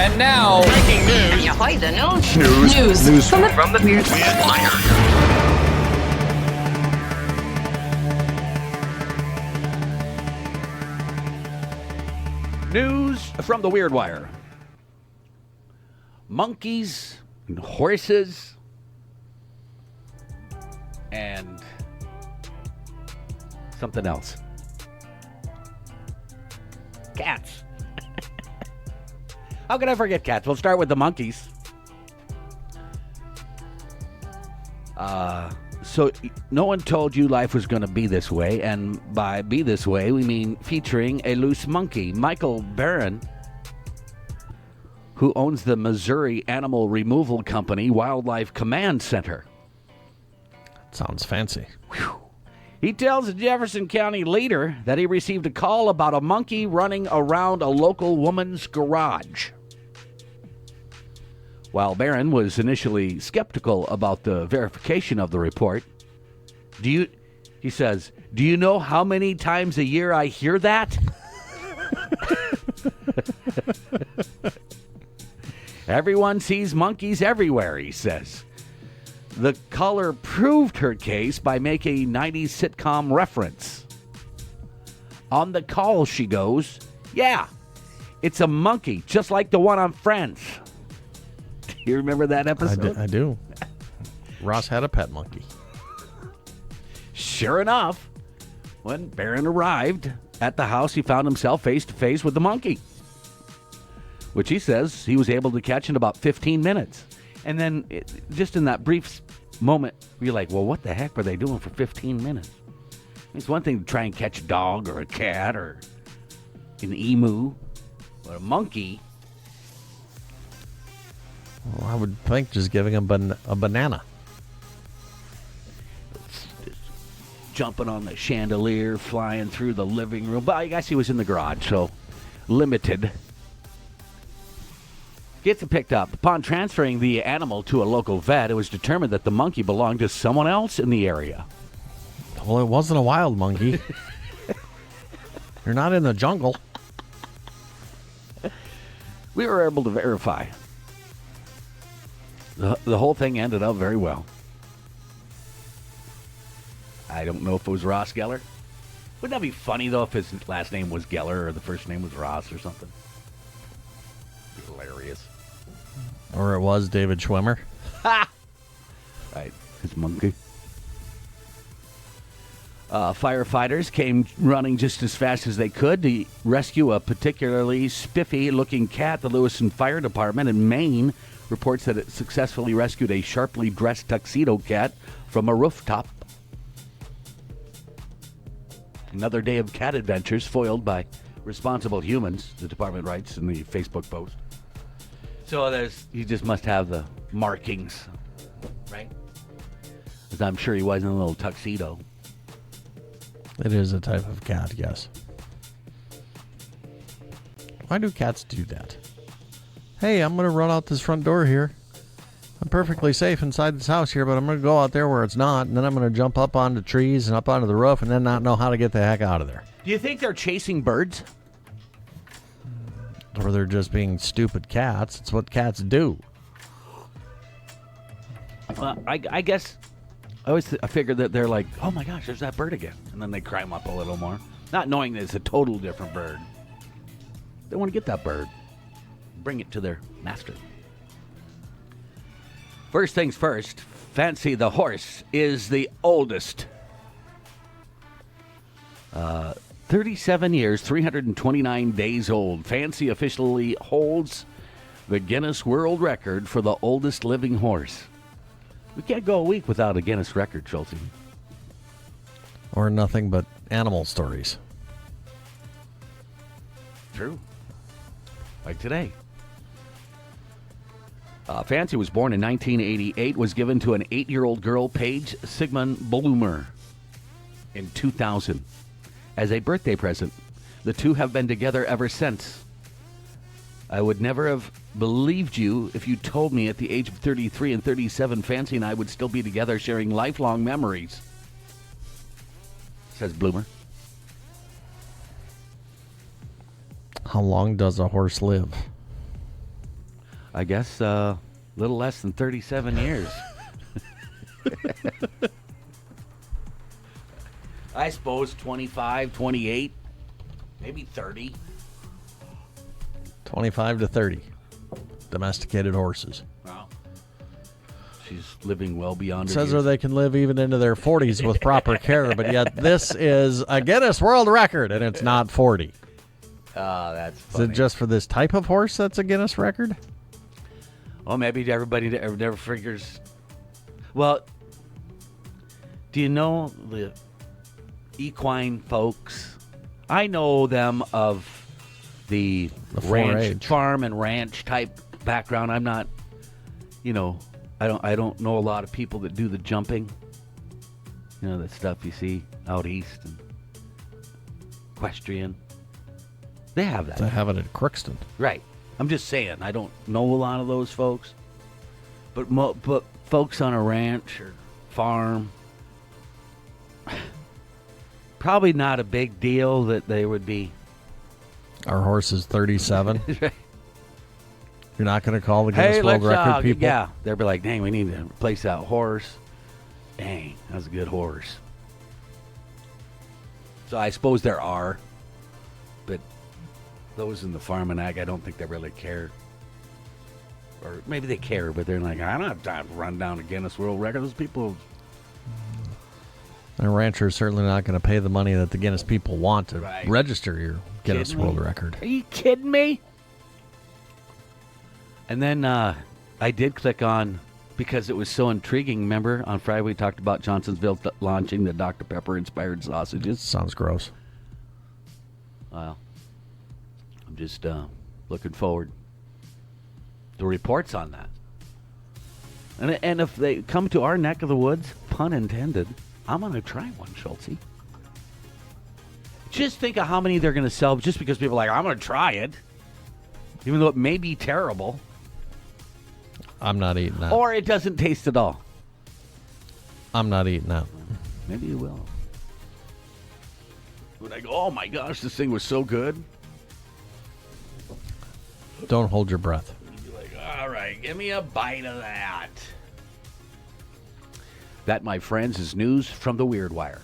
And now, breaking news. Ahoy, the news. News from the Weird Wire. News from the Weird Wire. Monkeys and horses and something else. Cats. How could I forget cats? We'll start with the monkeys. So no one told you life was going to be this way, and by be this way, we mean featuring a loose monkey. Michael Barron, who owns the Missouri Animal Removal Company Wildlife Command Center. Sounds fancy. Whew. He tells the Jefferson County Leader that he received a call about a monkey running around a local woman's garage. While Barron was initially skeptical about the verification of the report, he says, do you know how many times a year I hear that? Everyone sees monkeys everywhere, he says. The caller proved her case by making a 90s sitcom reference. On the call, she goes, yeah, it's a monkey, just like the one on Friends. You remember that episode? I do. Ross had a pet monkey. Sure enough, when Barron arrived at the house, he found himself face to face with the monkey, which he says he was able to catch in about 15 minutes. And then, just in that brief moment, you're like, well, what the heck were they doing for 15 minutes? It's one thing to try and catch a dog or a cat or an emu, but a monkey... Well, I would think just giving him a banana. Jumping on the chandelier, flying through the living room. But I guess he was in the garage, so limited. Gets it picked up. Upon transferring the animal to a local vet, it was determined that the monkey belonged to someone else in the area. Well, it wasn't a wild monkey. You're not in the jungle. We were able to verify. The whole thing ended up very well. I don't know if it was Ross Geller. Wouldn't that be funny, though, if his last name was Geller or the first name was Ross or something? It'd be hilarious. Or it was David Schwimmer. Ha! Right, his monkey. Firefighters came running just as fast as they could to rescue a particularly spiffy-looking cat. The Lewiston Fire Department in Maine reports that it successfully rescued a sharply dressed tuxedo cat from a rooftop. Another day of cat adventures foiled by responsible humans, the department writes in the Facebook post. So he just must have the markings, right? Because I'm sure he wasn't in a little tuxedo. It is a type of cat, yes. Why do cats do that? Hey, I'm going to run out this front door here. I'm perfectly safe inside this house here, but I'm going to go out there where it's not, and then I'm going to jump up onto trees and up onto the roof and then not know how to get the heck out of there. Do you think they're chasing birds? Or they're just being stupid cats. It's what cats do. Well, I guess I figured that they're like, oh my gosh, there's that bird again. And then they climb up a little more, not knowing that it's a total different bird. They want to get that bird, bring it to their master. First things first, Fancy the horse is the oldest. 37 years, 329 days old. Fancy officially holds the Guinness World Record for the oldest living horse. We can't go a week without a Guinness record, Schulte. Or nothing but animal stories. True. Like today. Fancy was born in 1988, was given to an 8-year-old girl, Paige Sigmund Bloomer, in 2000 as a birthday present. The two have been together ever since. I would never have believed you if you told me at the age of 33 and 37, Fancy and I would still be together sharing lifelong memories, says Bloomer. How long does a horse live? I guess a little less than 37 years. I suppose 25, 28, maybe 30. 25 to 30. Domesticated horses. Wow. She's living well beyond her Says years. they can live even into their 40s with proper care, but yet this is a Guinness World Record, and it's not 40. Oh, that's Is funny. it just for this type of horse that's a Guinness record? Well, maybe everybody never figures. Well, do you know the equine folks? I know them of the ranch, 4-H. farm and ranch type background. I'm not, I don't know a lot of people that do the jumping. You know, the stuff you see out east and equestrian. They have that. They have it at Crookston. Right. I'm just saying, I don't know a lot of those folks. But folks on a ranch or farm, probably not a big deal that they would be. Our horse is 37. Right. You're not going to call the Guinness World Record people? Yeah. They'll be like, dang, we need to replace that horse. Dang, that's a good horse. So I suppose there are. But those in the farm and ag, I don't think they really care. Or maybe they care, but they're like, I don't have time to run down a Guinness World Record. Those people. And a rancher is certainly not going to pay the money that the Guinness people want to Right. register your Guinness Kidding World me? Record. Are you kidding me? And then I did click on, because it was so intriguing. Remember, on Friday we talked about Johnsonsville launching the Dr. Pepper-inspired sausages. Sounds gross. Well, I'm just looking forward to reports on that. And if they come to our neck of the woods, pun intended, I'm going to try one, Schultze. Just think of how many they're going to sell just because people are like, I'm going to try it, even though it may be terrible. I'm not eating that. Or it doesn't taste at all. I'm not eating that. Maybe you will. When I go, oh my gosh, this thing was so good. Don't hold your breath. You'd be like, all right, give me a bite of that. That, my friends, is news from the Weird Wire.